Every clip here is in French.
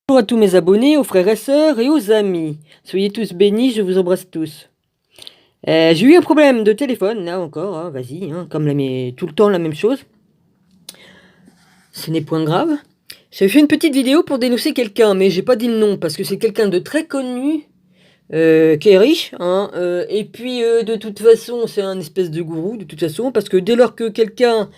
Bonjour à tous mes abonnés, aux frères et sœurs et aux amis. Soyez tous bénis, je vous embrasse tous. J'ai eu un problème de téléphone, là encore, hein, vas-y, hein, comme tout le temps la même chose. Ce n'est point grave. J'ai fait une petite vidéo pour dénoncer quelqu'un, mais j'ai pas dit le nom, parce que c'est quelqu'un de très connu, qui est riche, hein, et puis de toute façon, c'est un espèce de gourou, de toute façon, parce que dès lors que quelqu'un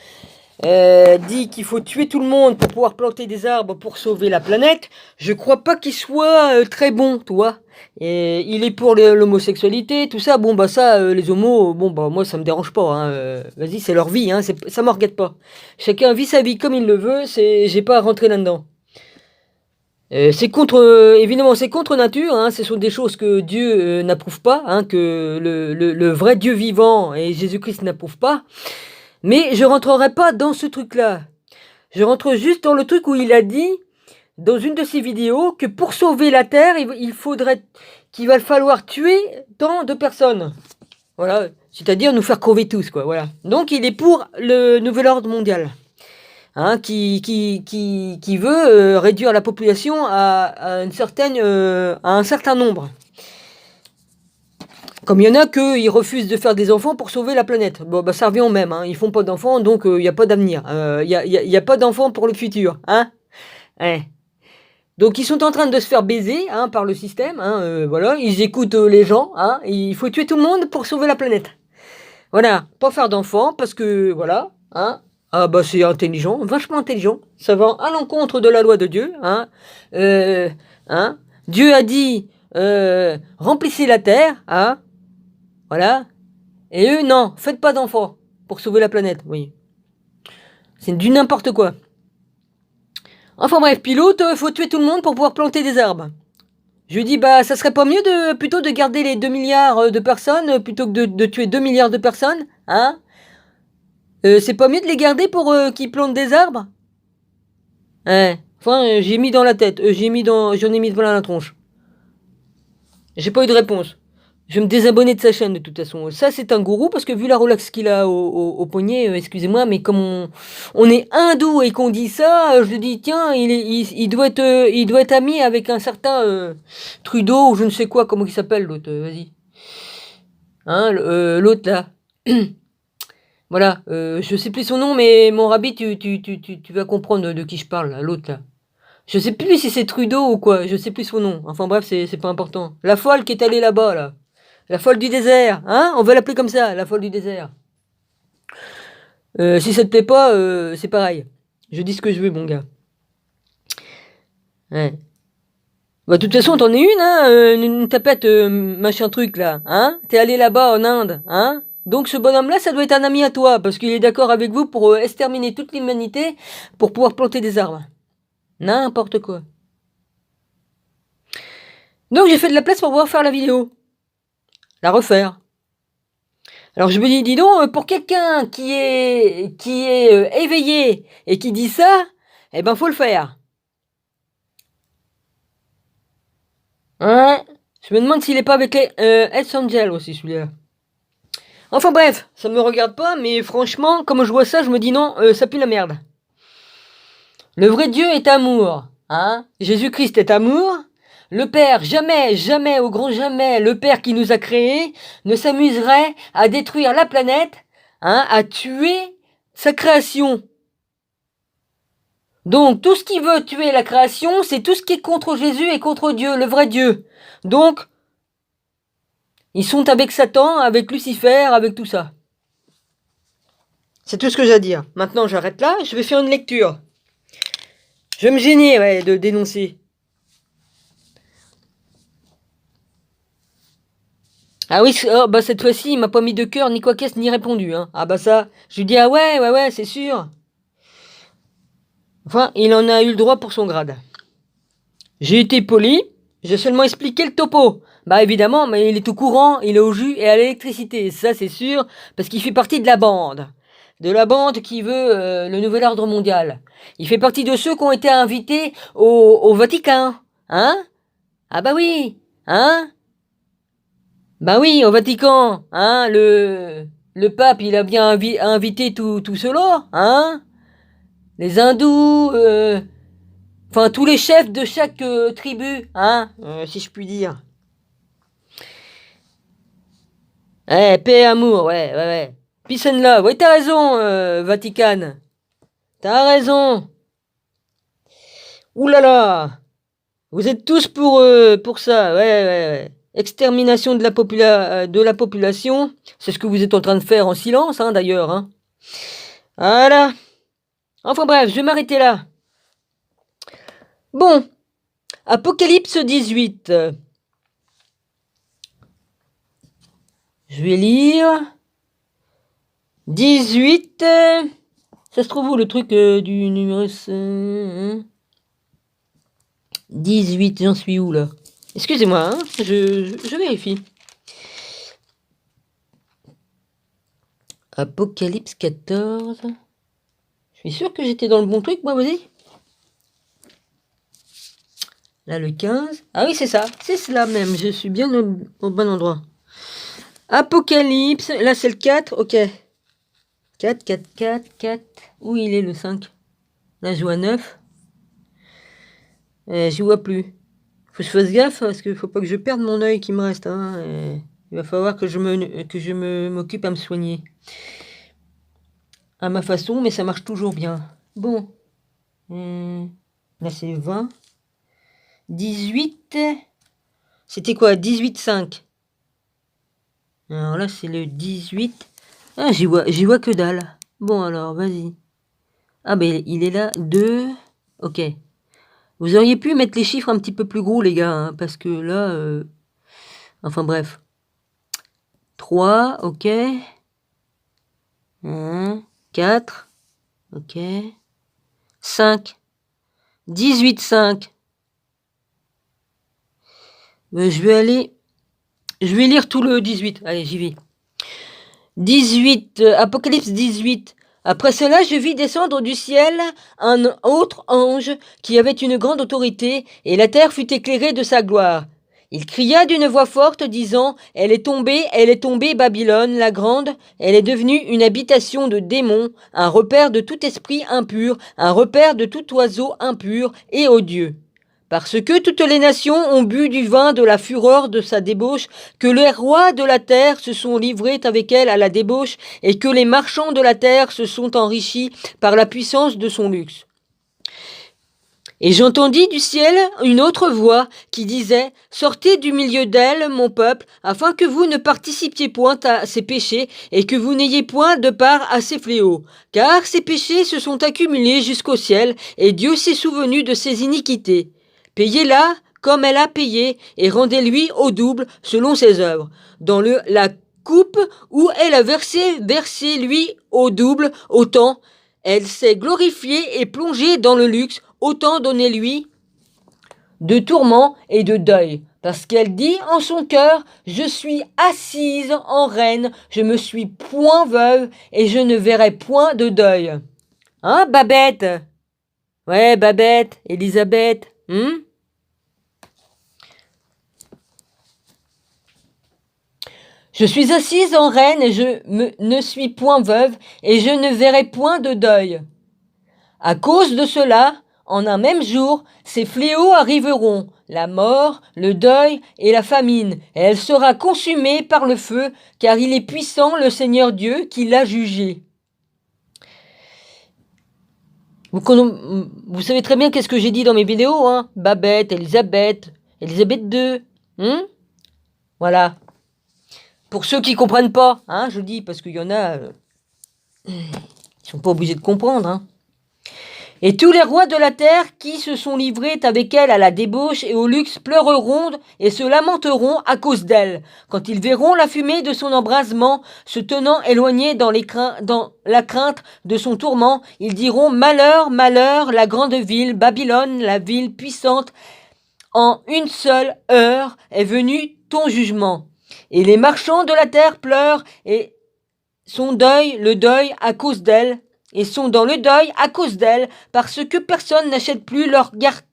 dit qu'il faut tuer tout le monde pour pouvoir planter des arbres pour sauver la planète, je crois pas qu'il soit très bon, tu vois. Et il est pour l'homosexualité, tout ça. Bon bah ça, les homos, bon bah moi ça me dérange pas. Hein, vas-y, c'est leur vie, hein, ça me regarde pas. Chacun vit sa vie comme il le veut. J'ai pas à rentrer là-dedans. C'est contre, évidemment, c'est contre nature. Hein, ce sont des choses que Dieu n'approuve pas, hein, que le vrai Dieu vivant et Jésus-Christ n'approuve pas. Mais je rentrerai pas dans ce truc-là. Je rentre juste dans le truc où il a dit, dans une de ses vidéos, que pour sauver la Terre, qu'il va falloir tuer tant de personnes. Voilà, c'est-à-dire nous faire crever tous, quoi. Voilà. Donc il est pour le nouvel ordre mondial, hein, qui veut réduire la population à un certain nombre. Comme il y en a ils refusent de faire des enfants pour sauver la planète. Bon, bah ça revient au même. Hein. Ils font pas d'enfants, donc il n'y a pas d'avenir. Y a pas d'enfants pour le futur. Hein, ouais. Donc ils sont en train de se faire baiser, hein, par le système. Hein, voilà, ils écoutent les gens. Hein, il faut tuer tout le monde pour sauver la planète. Voilà, pas faire d'enfants parce que voilà. Hein, ah bah c'est intelligent, vachement intelligent. Ça va à l'encontre de la loi de Dieu. Hein, hein. Dieu a dit remplissez la terre. Hein. Voilà. Et eux, non, faites pas d'enfants pour sauver la planète, oui. C'est du n'importe quoi. Enfin bref, pilote, faut tuer tout le monde pour pouvoir planter des arbres. Je lui dis, bah, ça serait pas mieux plutôt de garder les 2 milliards de personnes plutôt que de tuer 2 milliards de personnes, hein? C'est pas mieux de les garder pour qu'ils plantent des arbres? Ouais. Enfin, j'ai mis dans la tête, j'en ai mis devant la tronche. J'ai pas eu de réponse. Je vais me désabonner de sa chaîne de toute façon. Ça, c'est un gourou parce que vu la Rolex qu'il a au poignet, excusez-moi, mais comme on est hindou et qu'on dit ça, je dis tiens, il doit être ami avec un certain Trudeau ou je ne sais quoi, comment il s'appelle l'autre. Vas-y, hein, l'autre là. Voilà, je sais plus son nom, mais mon rabbi, tu vas comprendre de qui je parle, l'autre là. Je sais plus si c'est Trudeau ou quoi, je sais plus son nom. Enfin bref, c'est pas important. La folle qui est allée là-bas là. La folle du désert, hein? On va l'appeler comme ça, la folle du désert. Si ça te plaît pas, c'est pareil. Je dis ce que je veux, mon gars. Ouais. Bah, de toute façon, t'en es une, hein? Une tapette, machin truc, là, hein? T'es allé là-bas en Inde, hein? Donc ce bonhomme-là, ça doit être un ami à toi, parce qu'il est d'accord avec vous pour exterminer toute l'humanité, pour pouvoir planter des arbres. N'importe quoi. Donc j'ai fait de la place pour pouvoir faire la vidéo. La refaire. Alors je me dis donc, pour quelqu'un qui est éveillé et qui dit ça, eh ben faut le faire. Ouais. Je me demande s'il est pas avec les Hells Angels aussi celui-là. Enfin bref, ça me regarde pas, mais franchement, comme je vois ça, je me dis non, ça pue la merde. Le vrai Dieu est amour, hein. Jésus-Christ est amour. Le Père, jamais, jamais, au grand jamais, le Père qui nous a créés ne s'amuserait à détruire la planète, hein, à tuer sa création. Donc, tout ce qui veut tuer la création, c'est tout ce qui est contre Jésus et contre Dieu, le vrai Dieu. Donc, ils sont avec Satan, avec Lucifer, avec tout ça. C'est tout ce que j'ai à dire. Maintenant, j'arrête là, je vais faire une lecture. Je vais me gêner, ouais, de dénoncer. Ah oui, oh, bah cette fois-ci, il m'a pas mis de cœur, ni quoi qu'est-ce, ni répondu. Hein. Ah bah ça, je lui dis, ah ouais, c'est sûr. Enfin, il en a eu le droit pour son grade. J'ai été poli, j'ai seulement expliqué le topo. Bah évidemment, mais il est au courant, il est au jus et à l'électricité, ça c'est sûr, parce qu'il fait partie de la bande. De la bande qui veut le nouvel ordre mondial. Il fait partie de ceux qui ont été invités au Vatican. Hein? Ah bah oui. Hein? Bah oui, au Vatican. Hein? Le pape, il a bien invité tout cela. Hein? Les hindous, Enfin, tous les chefs de chaque tribu, hein, si je puis dire. Paix et amour, ouais. Peace and love. Ouais, t'as raison, Vatican. T'as raison. Ouh là là. Vous êtes tous pour ça, ouais. Extermination de la population. C'est ce que vous êtes en train de faire en silence, hein, d'ailleurs, hein. Voilà. Enfin bref, je vais m'arrêter là. Bon. Apocalypse 18. Je vais lire. 18. Ça se trouve où le truc du numéro 18, j'en suis où là? Excusez-moi, hein, je vérifie. Apocalypse 14. Je suis sûr que j'étais dans le bon truc, moi, vas-y. Là, le 15. Ah oui, c'est ça. C'est cela même. Je suis bien au bon endroit. Apocalypse. Là, c'est le 4. Ok. 4. Où il est le 5? Là, je vois 9. Je vois plus. Faut que je fasse gaffe parce qu'il faut pas que je perde mon œil qui me reste. Hein. Il va falloir que je m'occupe à me soigner. À ma façon, mais ça marche toujours bien. Bon. Là, c'est 20. 18. C'était quoi? 18,5. Alors là, c'est le 18. Ah, j'y vois que dalle. Bon, alors, vas-y. Ah, ben, il est là. 2. Ok. Vous auriez pu mettre les chiffres un petit peu plus gros, les gars, hein, parce que là... Enfin, bref. 3, ok. 1, 4, ok. 5. 18,5. Je vais lire tout le 18. Allez, j'y vais. 18, Apocalypse 18. Après cela, je vis descendre du ciel un autre ange qui avait une grande autorité, et la terre fut éclairée de sa gloire. Il cria d'une voix forte, disant, elle est tombée, Babylone, la grande, elle est devenue une habitation de démons, un repère de tout esprit impur, un repère de tout oiseau impur et odieux. Parce que toutes les nations ont bu du vin de la fureur de sa débauche, que les rois de la terre se sont livrés avec elle à la débauche, et que les marchands de la terre se sont enrichis par la puissance de son luxe. Et j'entendis du ciel une autre voix qui disait « Sortez du milieu d'elle, mon peuple, afin que vous ne participiez point à ses péchés et que vous n'ayez point de part à ses fléaux. Car ses péchés se sont accumulés jusqu'au ciel, et Dieu s'est souvenu de ses iniquités. Payez-la comme elle a payé, et rendez-lui au double selon ses œuvres. Dans la coupe où elle a versez-lui au double autant. Elle s'est glorifiée et plongée dans le luxe, autant donnez-lui de tourments et de deuil. Parce qu'elle dit en son cœur, je suis assise en reine, je me suis point veuve, et je ne verrai point de deuil. Hein, Babette? Ouais, Babette, Elisabeth, Je suis assise en reine et ne suis point veuve et je ne verrai point de deuil. À cause de cela, en un même jour, ces fléaux arriveront, la mort, le deuil et la famine, et elle sera consumée par le feu, car il est puissant le Seigneur Dieu qui l'a jugé. Vous savez très bien qu'est-ce que j'ai dit dans mes vidéos, hein? Babette, Elisabeth II. Voilà. Pour ceux qui comprennent pas, hein, je dis, parce qu'il y en a, ils sont pas obligés de comprendre, hein. Et tous les rois de la terre qui se sont livrés avec elle à la débauche et au luxe pleureront et se lamenteront à cause d'elle, quand ils verront la fumée de son embrasement se tenant éloignée dans la crainte de son tourment. Ils diront « Malheur, malheur, la grande ville, Babylone, la ville puissante, en une seule heure est venu ton jugement. » Et les marchands de la terre pleurent et le deuil à cause d'elle, et sont dans le deuil à cause d'elle, parce que personne n'achète plus leur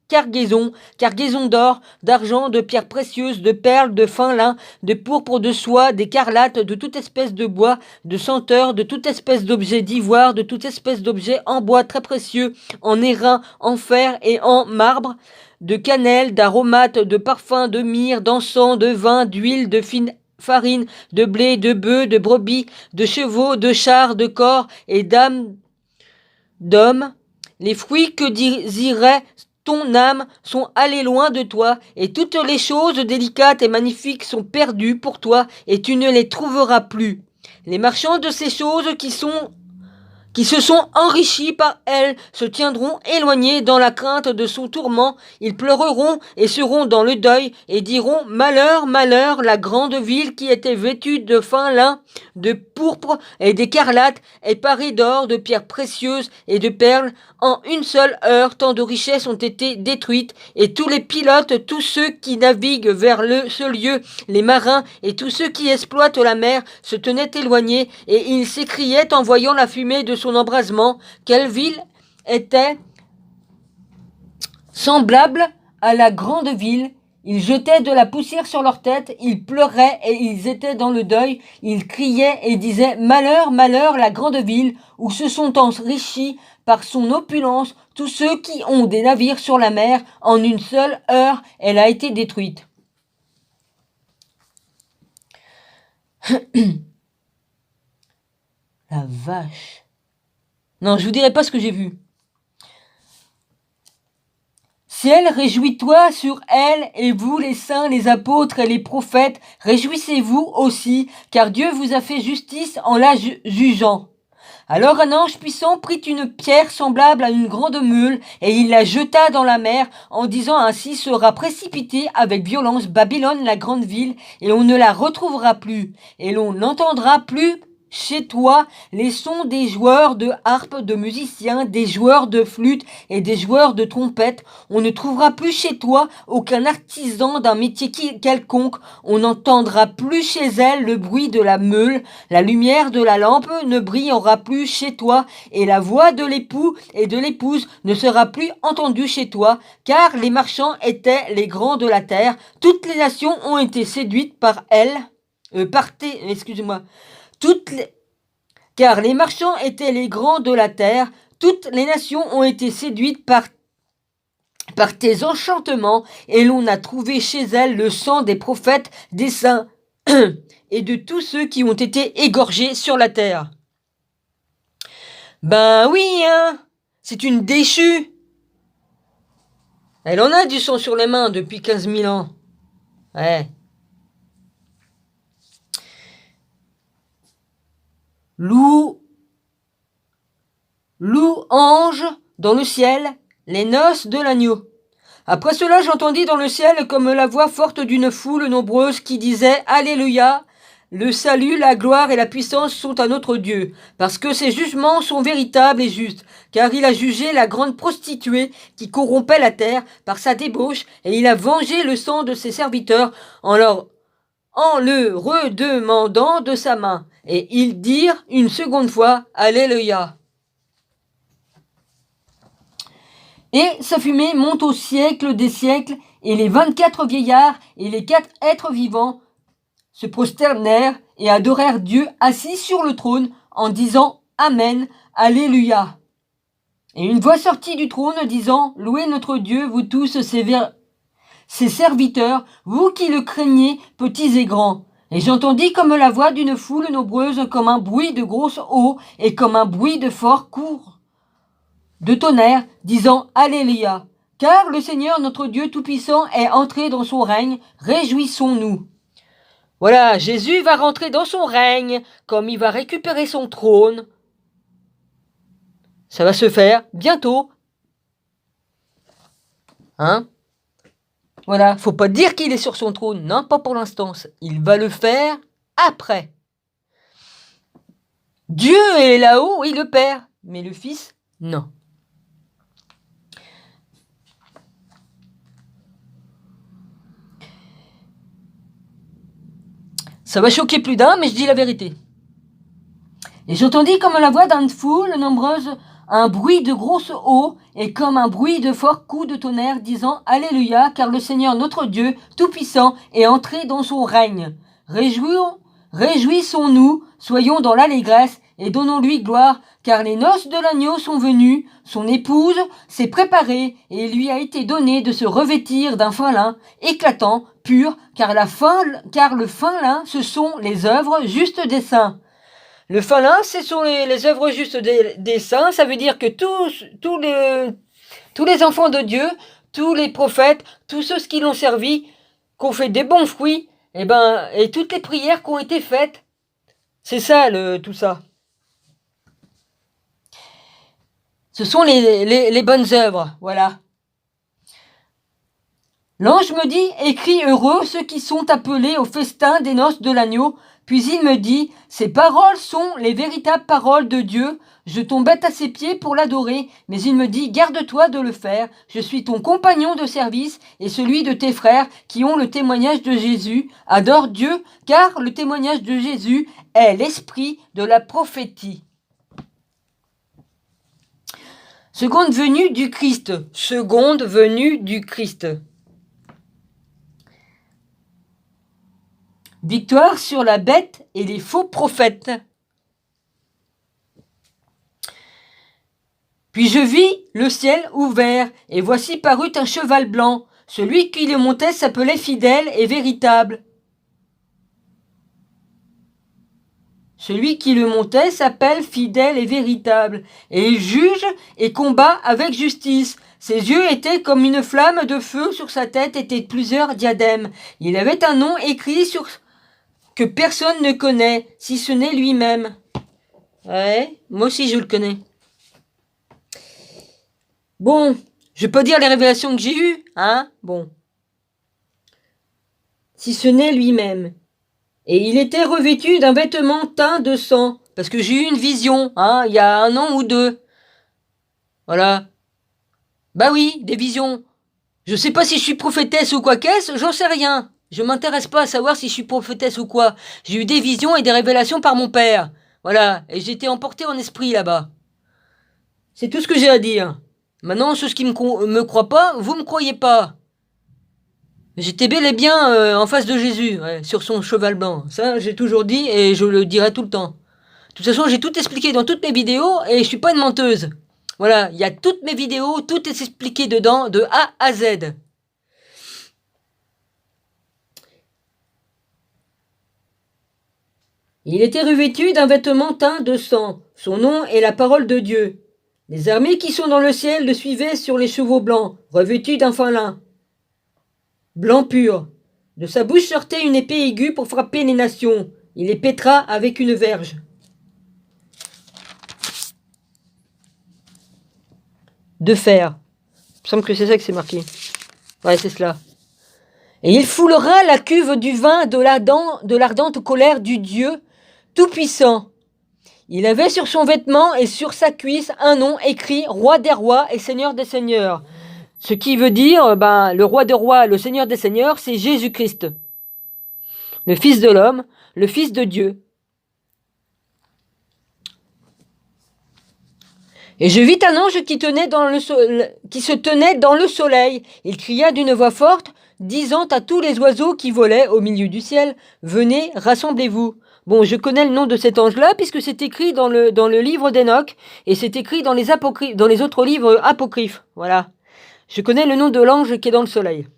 cargaison d'or, d'argent, de pierres précieuses, de perles, de fin lin, de pourpre, de soie, d'écarlate, de toute espèce de bois, de senteur, de toute espèce d'objet d'ivoire, de toute espèce d'objet en bois très précieux, en airain, en fer et en marbre, de cannelle, d'aromates, de parfums, de myrrhe, d'encens, de vin, d'huile, de fine farine, de blé, de bœufs, de brebis, de chevaux, de chars, de corps et d'âmes d'hommes. Les fruits que désirait ton âme sont allés loin de toi, et toutes les choses délicates et magnifiques sont perdues pour toi, et tu ne les trouveras plus. Les marchands de ces choses qui se sont enrichis par elle se tiendront éloignés dans la crainte de son tourment. Ils pleureront et seront dans le deuil et diront « Malheur, malheur, la grande ville qui était vêtue de fin lin, de pourpre et d'écarlate, est parée d'or, de pierres précieuses et de perles. En une seule heure, tant de richesses ont été détruites, et tous les pilotes, tous ceux qui naviguent vers ce lieu, les marins et tous ceux qui exploitent la mer se tenaient éloignés, et ils s'écriaient en voyant la fumée de son embrasement, quelle ville était semblable à la grande ville. Ils jetaient de la poussière sur leur tête, ils pleuraient et ils étaient dans le deuil, ils criaient et disaient « Malheur, malheur, la grande ville, où se sont enrichis par son opulence tous ceux qui ont des navires sur la mer, en une seule heure, elle a été détruite. » La vache. Non, je vous dirai pas ce que j'ai vu. Ciel, réjouis-toi sur elle, et vous, les saints, les apôtres et les prophètes, réjouissez-vous aussi, car Dieu vous a fait justice en la jugeant. Alors un ange puissant prit une pierre semblable à une grande meule, et il la jeta dans la mer, en disant ainsi sera précipitée avec violence Babylone, la grande ville, et on ne la retrouvera plus, et l'on n'entendra plus chez toi les sons des joueurs de harpe, de musiciens, des joueurs de flûte et des joueurs de trompette. On ne trouvera plus chez toi aucun artisan d'un métier quelconque. On n'entendra plus chez elle le bruit de la meule. La lumière de la lampe ne brillera plus chez toi, et la voix de l'époux et de l'épouse ne sera plus entendue chez toi, car les marchands étaient les grands de la terre. Toutes les nations ont été séduites par elle. Car les marchands étaient les grands de la terre, toutes les nations ont été séduites par tes enchantements, et l'on a trouvé chez elles le sang des prophètes, des saints, et de tous ceux qui ont été égorgés sur la terre. Ben oui, hein, c'est une déchue. Elle en a du sang sur les mains depuis 15 000 ans. Ouais. Louange dans le ciel, les noces de l'agneau. Après cela, j'entendis dans le ciel comme la voix forte d'une foule nombreuse qui disait « Alléluia ! Le salut, la gloire et la puissance sont à notre Dieu, parce que ses jugements sont véritables et justes, car il a jugé la grande prostituée qui corrompait la terre par sa débauche, et il a vengé le sang de ses serviteurs en le redemandant de sa main. » Et ils dirent une seconde fois « Alléluia ». Et sa fumée monte au siècle des siècles, et les 24 vieillards et les 4 êtres vivants se prosternèrent et adorèrent Dieu assis sur le trône en disant « Amen, Alléluia ». Et une voix sortit du trône disant « Louez notre Dieu, vous tous ses serviteurs, vous qui le craignez, petits et grands ». Et j'entendis comme la voix d'une foule nombreuse, comme un bruit de grosse eau, et comme un bruit de fort court de tonnerre, disant Alléluia. Car le Seigneur notre Dieu Tout-Puissant est entré dans son règne, réjouissons-nous. Voilà, Jésus va rentrer dans son règne, comme il va récupérer son trône. Ça va se faire bientôt. Hein? Voilà, faut pas dire qu'il est sur son trône, non, pas pour l'instant. Il va le faire après. Dieu est là-haut, oui, le Père, mais le Fils, non. Ça va choquer plus d'un, mais je dis la vérité. Et j'entendis comme la voix d'une foule nombreuse un bruit de grosse eau et comme un bruit de fort coup de tonnerre, disant Alléluia, car le Seigneur notre Dieu Tout-Puissant est entré dans son règne. Réjouissons-nous, soyons dans l'allégresse et donnons-lui gloire, car les noces de l'agneau sont venues, son épouse s'est préparée et il lui a été donné de se revêtir d'un fin lin éclatant, pur, car le fin lin, ce sont les œuvres justes des saints. Le fin lin, ce sont les œuvres justes des saints, ça veut dire que tous les enfants de Dieu, tous les prophètes, tous ceux qui l'ont servi, qui ont fait des bons fruits, et toutes les prières qui ont été faites, c'est ça tout ça. Ce sont les bonnes œuvres, voilà. L'ange me dit, écris heureux ceux qui sont appelés au festin des noces de l'agneau. Puis il me dit, ces paroles sont les véritables paroles de Dieu. Je tombais à ses pieds pour l'adorer, mais il me dit, garde-toi de le faire. Je suis ton compagnon de service et celui de tes frères qui ont le témoignage de Jésus. Adore Dieu, car le témoignage de Jésus est l'esprit de la prophétie. Seconde venue du Christ. Seconde venue du Christ. Victoire sur la bête et les faux prophètes. Puis je vis le ciel ouvert, et voici parut un cheval blanc. Celui qui le montait s'appelait Fidèle et Véritable. Celui qui le montait s'appelle Fidèle et Véritable, et il juge et combat avec justice. Ses yeux étaient comme une flamme de feu, sur sa tête étaient plusieurs diadèmes. Il avait un nom écrit que personne ne connaît, si ce n'est lui-même. Ouais, moi aussi je le connais. Bon, je peux dire les révélations que j'ai eues, hein? Bon. Si ce n'est lui-même. Et il était revêtu d'un vêtement teint de sang, parce que j'ai eu une vision, hein, il y a 1 an ou 2. Voilà. Bah oui, des visions. Je sais pas si je suis prophétesse ou quoi qu'est-ce, j'en sais rien. Je m'intéresse pas à savoir si je suis prophétesse ou quoi. J'ai eu des visions et des révélations par mon père. Voilà, et j'ai été emporté en esprit là-bas. C'est tout ce que j'ai à dire. Maintenant, ceux qui me croient pas, vous me croyez pas. J'étais bel et bien en face de Jésus, ouais, sur son cheval blanc. Ça, j'ai toujours dit et je le dirai tout le temps. De toute façon, j'ai tout expliqué dans toutes mes vidéos et je suis pas une menteuse. Voilà, il y a toutes mes vidéos, tout est expliqué dedans, de A à Z. Il était revêtu d'un vêtement teint de sang. Son nom est la parole de Dieu. Les armées qui sont dans le ciel le suivaient sur les chevaux blancs, revêtus d'un fin lin. Blanc pur. De sa bouche sortait une épée aiguë pour frapper les nations. Il les pétra avec une verge. De fer. Il me semble que c'est ça que c'est marqué. Ouais, c'est cela. Et il foulera la cuve du vin de l'ardente colère du Dieu Tout-Puissant. Il avait sur son vêtement et sur sa cuisse un nom écrit Roi des rois et Seigneur des seigneurs. Ce qui veut dire, le roi des rois, le Seigneur des seigneurs, c'est Jésus-Christ. Le Fils de l'homme, le Fils de Dieu. Et je vis un ange qui se tenait dans le soleil. Il cria d'une voix forte, disant à tous les oiseaux qui volaient au milieu du ciel, venez, rassemblez-vous. Bon, je connais le nom de cet ange-là, puisque c'est écrit dans le livre d'Enoch, et c'est écrit dans les autres livres apocryphes. Voilà. Je connais le nom de l'ange qui est dans le soleil.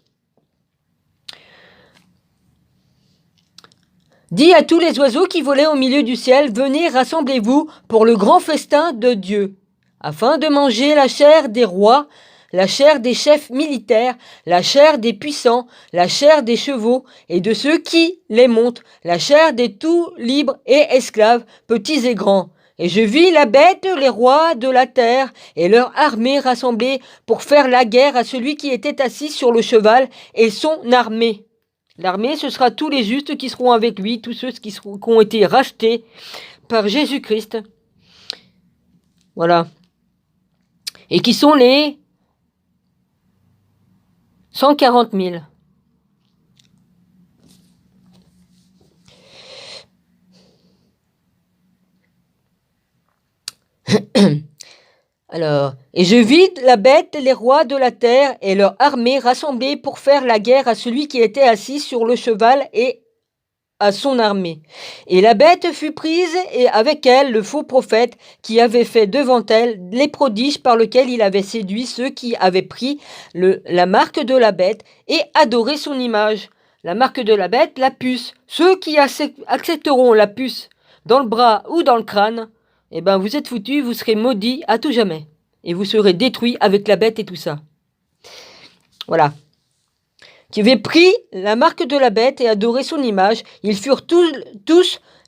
Dis à tous les oiseaux qui volaient au milieu du ciel, venez, rassemblez-vous pour le grand festin de Dieu, afin de manger la chair des rois, la chair des chefs militaires, la chair des puissants, la chair des chevaux et de ceux qui les montent, la chair des tout libres et esclaves, petits et grands. Et je vis la bête, les rois de la terre et leur armée rassemblés pour faire la guerre à celui qui était assis sur le cheval et son armée. L'armée, ce sera tous les justes qui seront avec lui, tous ceux qui ont été rachetés par Jésus-Christ. Voilà. Et qui sont les 140 000. Alors, et je vis la bête, les rois de la terre et leur armée rassemblés pour faire la guerre à celui qui était assis sur le cheval et à son armée. Et la bête fut prise, et avec elle le faux prophète qui avait fait devant elle les prodiges par lesquels il avait séduit ceux qui avaient pris la marque de la bête et adoré son image. La marque de la bête, la puce. Ceux qui accepteront la puce dans le bras ou dans le crâne, eh ben vous êtes foutus, vous serez maudits à tout jamais. Et vous serez détruits avec la bête et tout ça. Voilà. Qui avait pris la marque de la bête et adoré son image, ils furent tous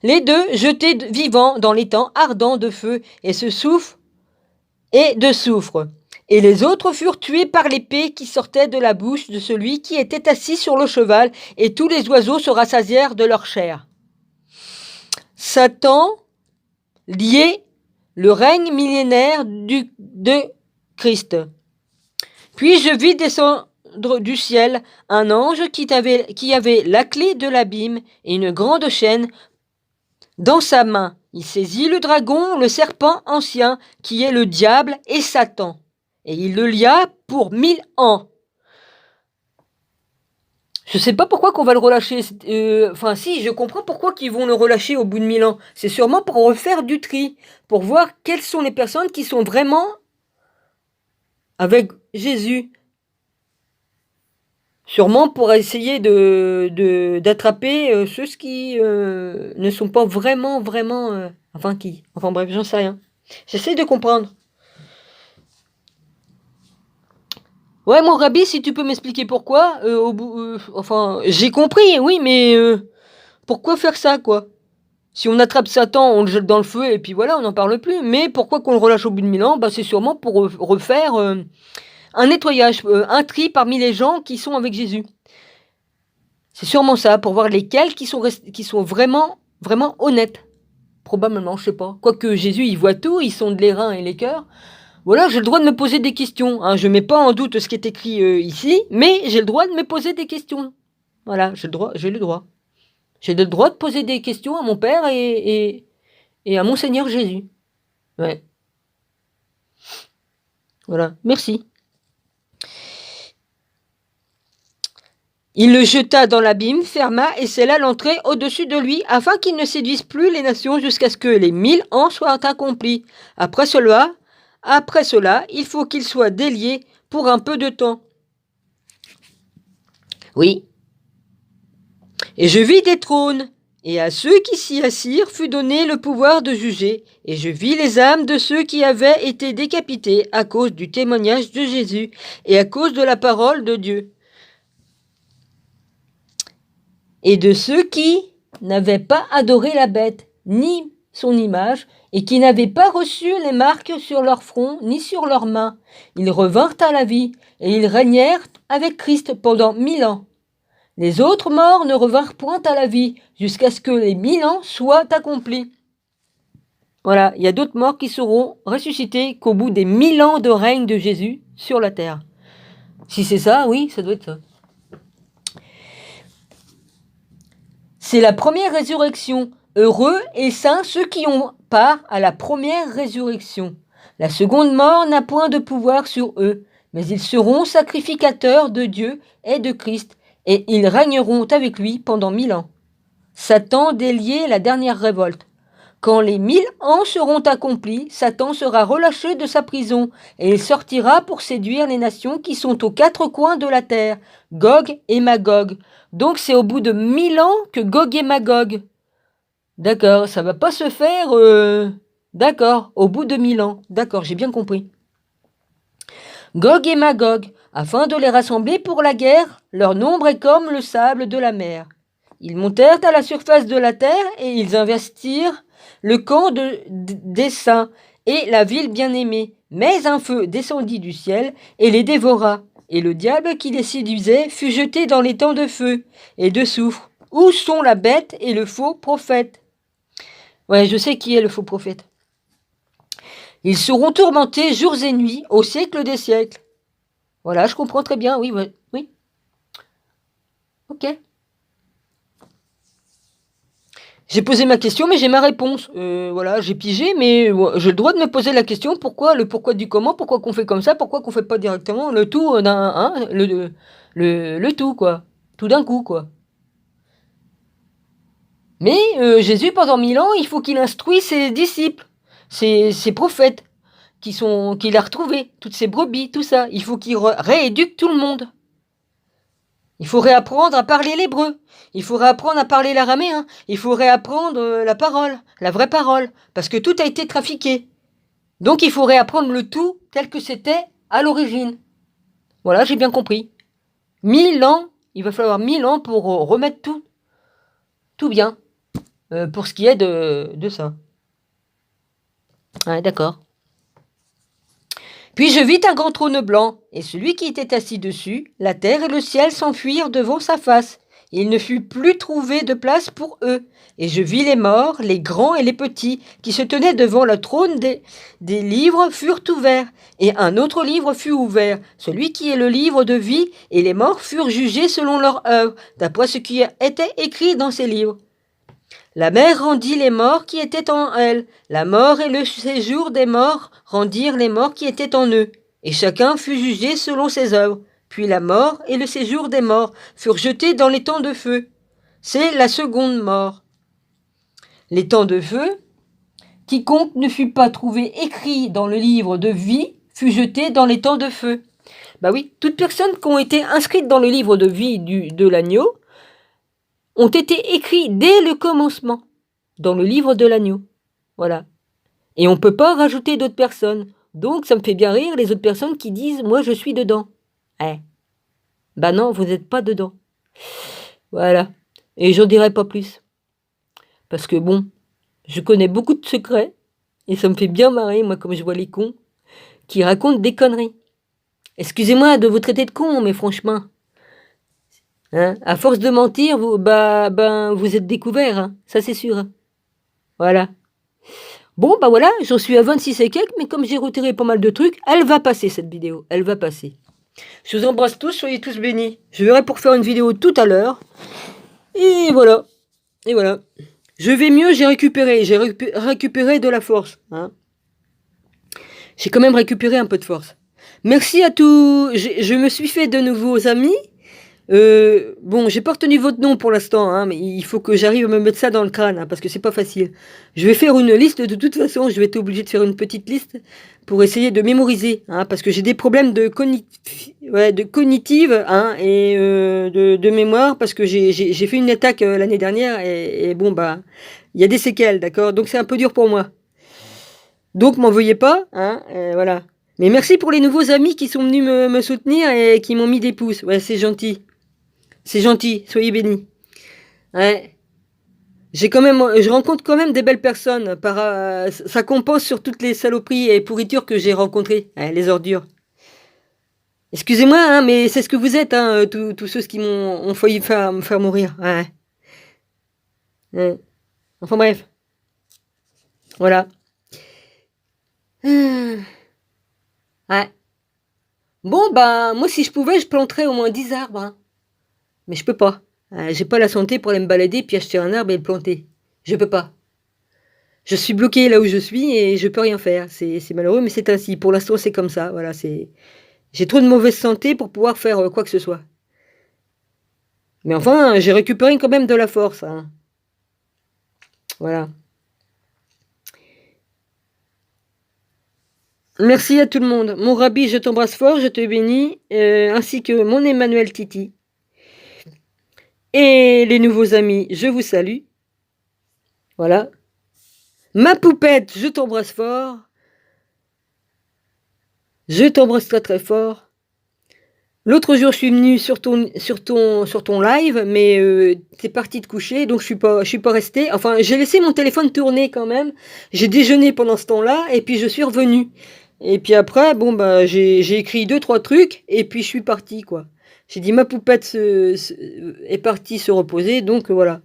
les deux jetés vivants dans l'étang ardent de feu et de soufre. Et les autres furent tués par l'épée qui sortait de la bouche de celui qui était assis sur le cheval, et tous les oiseaux se rassasièrent de leur chair. Satan liait le règne millénaire de Christ. Puis je vis descendre du ciel un ange qui avait la clé de l'abîme et une grande chaîne dans sa main. Il saisit le dragon, le serpent ancien, qui est le diable et Satan, et il le lia pour 1000 ans. Je sais pas pourquoi qu'on va le relâcher. Enfin, si, je comprends pourquoi qu'ils vont le relâcher au bout de 1000 ans. C'est sûrement pour refaire du tri, pour voir quelles sont les personnes qui sont vraiment avec Jésus. Sûrement pour essayer d'attraper ceux qui ne sont pas vraiment, enfin qui. Enfin bref, j'en sais rien. J'essaie de comprendre. Ouais, mon rabbi, si tu peux m'expliquer pourquoi, enfin, j'ai compris, oui, mais pourquoi faire ça, quoi? Si on attrape Satan, on le jette dans le feu et puis voilà, on n'en parle plus. Mais pourquoi qu'on le relâche au bout de 1000 ans? Bah, c'est sûrement pour refaire un nettoyage, un tri parmi les gens qui sont avec Jésus. C'est sûrement ça, pour voir lesquels qui sont vraiment honnêtes. Probablement, je sais pas. Quoique Jésus, il voit tout, il sonde les reins et les cœurs. Voilà, j'ai le droit de me poser des questions. Hein. Je mets pas en doute ce qui est écrit ici, mais j'ai le droit de me poser des questions. Voilà, j'ai le droit. J'ai le droit de poser des questions à mon Père et à mon Seigneur Jésus. Ouais. Voilà, merci. Il le jeta dans l'abîme, ferma et scella l'entrée au-dessus de lui, afin qu'il ne séduise plus les nations jusqu'à ce que les 1000 ans soient accomplis. Après cela, il faut qu'il soit délié pour un peu de temps. Oui. Et je vis des trônes, et à ceux qui s'y assirent fut donné le pouvoir de juger, et je vis les âmes de ceux qui avaient été décapités à cause du témoignage de Jésus et à cause de la parole de Dieu. Et de ceux qui n'avaient pas adoré la bête, ni son image, et qui n'avaient pas reçu les marques sur leur front, ni sur leurs mains. Ils revinrent à la vie, et ils régnèrent avec Christ pendant 1000 ans. Les autres morts ne revinrent point à la vie, jusqu'à ce que les 1000 ans soient accomplis. Voilà, il y a d'autres morts qui seront ressuscités qu'au bout des 1000 ans de règne de Jésus sur la terre. Si c'est ça, oui, ça doit être ça. C'est la première résurrection. Heureux et saints ceux qui ont part à la première résurrection. La seconde mort n'a point de pouvoir sur eux, mais ils seront sacrificateurs de Dieu et de Christ, et ils régneront avec lui pendant 1000 ans. Satan déliait la dernière révolte. Quand les 1000 ans seront accomplis, Satan sera relâché de sa prison, et il sortira pour séduire les nations qui sont aux quatre coins de la terre, Gog et Magog. Donc c'est au bout de 1000 ans que Gog et Magog. D'accord, ça va pas se faire... D'accord, au bout de 1000 ans. D'accord, j'ai bien compris. Gog et Magog, afin de les rassembler pour la guerre, leur nombre est comme le sable de la mer. Ils montèrent à la surface de la terre et ils investirent le camp des saints et la ville bien-aimée. Mais un feu descendit du ciel et les dévora. Et le diable qui les séduisait fut jeté dans les temps de feu et de soufre, où sont la bête et le faux prophète. Ouais, je sais qui est le faux prophète. Ils seront tourmentés jours et nuits au siècle des siècles. Voilà, je comprends très bien, oui, oui. Ok. J'ai posé ma question, mais j'ai ma réponse. Voilà, j'ai pigé, mais j'ai le droit de me poser la question, pourquoi, le pourquoi du comment, pourquoi qu'on fait comme ça, pourquoi qu'on fait pas directement le tout d'un, hein, le tout, quoi. Tout d'un coup, quoi. Mais Jésus, pendant 1000 ans, il faut qu'il instruise ses disciples, ses prophètes, qu'il a retrouvés, toutes ses brebis, tout ça. Il faut qu'il rééduque tout le monde. Il faut réapprendre à parler l'hébreu. Il faut réapprendre à parler l'araméen. Il faut réapprendre la parole, la vraie parole, parce que tout a été trafiqué. Donc il faut réapprendre le tout tel que c'était à l'origine. Voilà, j'ai bien compris. 1000 ans, il va falloir 1000 ans pour remettre tout bien, pour ce qui est de ça. Ouais, d'accord. Puis je vis un grand trône blanc, et celui qui était assis dessus, la terre et le ciel s'enfuirent devant sa face. Il ne fut plus trouvé de place pour eux. Et je vis les morts, les grands et les petits, qui se tenaient devant le trône des livres furent ouverts. Et un autre livre fut ouvert, celui qui est le livre de vie, et les morts furent jugés selon leur œuvre, d'après ce qui était écrit dans ces livres. La mer rendit les morts qui étaient en elle. La mort et le séjour des morts rendirent les morts qui étaient en eux. Et chacun fut jugé selon ses œuvres. Puis la mort et le séjour des morts furent jetés dans les temps de feu. C'est la seconde mort. Les temps de feu, quiconque ne fut pas trouvé écrit dans le livre de vie fut jeté dans les temps de feu. Bah oui, toutes personnes qui ont été inscrites dans le livre de vie de l'agneau ont été écrits dès le commencement, dans le livre de l'agneau. Voilà. Et on ne peut pas rajouter d'autres personnes. Donc ça me fait bien rire les autres personnes qui disent « moi je suis dedans ». Bah non, vous n'êtes pas dedans. Voilà. Et j'en dirai pas plus. Parce que bon, je connais beaucoup de secrets, et ça me fait bien marrer, moi, comme je vois les cons, qui racontent des conneries. Excusez-moi de vous traiter de con, mais franchement... Hein, à force de mentir, vous êtes découvert, hein, ça c'est sûr. Hein. Voilà. Bon, bah voilà, j'en suis à 26 et quelques, mais comme j'ai retiré pas mal de trucs, elle va passer cette vidéo, elle va passer. Je vous embrasse tous, soyez tous bénis. Je verrai pour faire une vidéo tout à l'heure. Et voilà. Et voilà. Je vais mieux, j'ai récupéré de la force. Hein. J'ai quand même récupéré un peu de force. Merci à tous. Je me suis fait de nouveaux amis. Bon, j'ai pas retenu votre nom pour l'instant, hein, mais il faut que j'arrive à me mettre ça dans le crâne, hein, parce que c'est pas facile. Je vais faire une liste, de toute façon, je vais être obligé de faire une petite liste pour essayer de mémoriser, hein, parce que j'ai des problèmes de cognitive, hein, et de mémoire, parce que j'ai fait une attaque l'année dernière, et bon, bah, il y a des séquelles, d'accord? Donc c'est un peu dur pour moi. Donc m'en veuillez pas, hein, voilà. Mais merci pour les nouveaux amis qui sont venus me soutenir et qui m'ont mis des pouces. Ouais, c'est gentil. C'est gentil, soyez bénis. Ouais. Je rencontre quand même des belles personnes. Ça compense sur toutes les saloperies et pourritures que j'ai rencontrées. Ouais, les ordures. Excusez-moi, hein, mais c'est ce que vous êtes, hein, tous ceux qui m'ont failli me faire mourir. Ouais. Ouais. Enfin bref. Voilà. Ouais. Bon, bah, moi, si je pouvais, je planterais au moins 10 arbres. Hein. Mais je peux pas. J'ai pas la santé pour aller me balader puis acheter un arbre et le planter. Je peux pas. Je suis bloqué là où je suis et je peux rien faire. C'est malheureux, mais c'est ainsi. Pour l'instant, c'est comme ça. Voilà, j'ai trop de mauvaise santé pour pouvoir faire quoi que ce soit. Mais enfin, j'ai récupéré quand même de la force. Hein. Voilà. Merci à tout le monde. Mon Rabbi, je t'embrasse fort, je te bénis, ainsi que mon Emmanuel Titi. Et les nouveaux amis, je vous salue. Voilà. Ma poupette, je t'embrasse fort. Je t'embrasse très très fort. L'autre jour, je suis venue sur ton live, mais t'es parti te coucher, donc je suis pas restée. Enfin, j'ai laissé mon téléphone tourner quand même. J'ai déjeuné pendant ce temps-là, et puis je suis revenue. Et puis après, bon bah, j'ai écrit 2-3 trucs, et puis je suis partie, quoi. J'ai dit ma poupette est partie se reposer, donc voilà.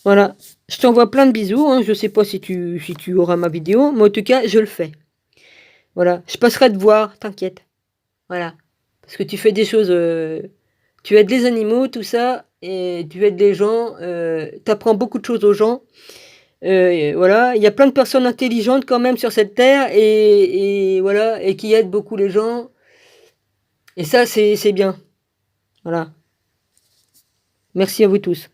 Voilà. Je t'envoie plein de bisous. Hein. Je sais pas si tu auras ma vidéo, mais en tout cas, je le fais. Voilà. Je passerai te voir, t'inquiète. Voilà. Parce que tu fais des choses... tu aides les animaux, tout ça. et tu aides les gens, tu apprends beaucoup de choses aux gens. Voilà, il y a plein de personnes intelligentes quand même sur cette terre et voilà et qui aident beaucoup les gens et ça c'est bien. Voilà. Merci à vous tous.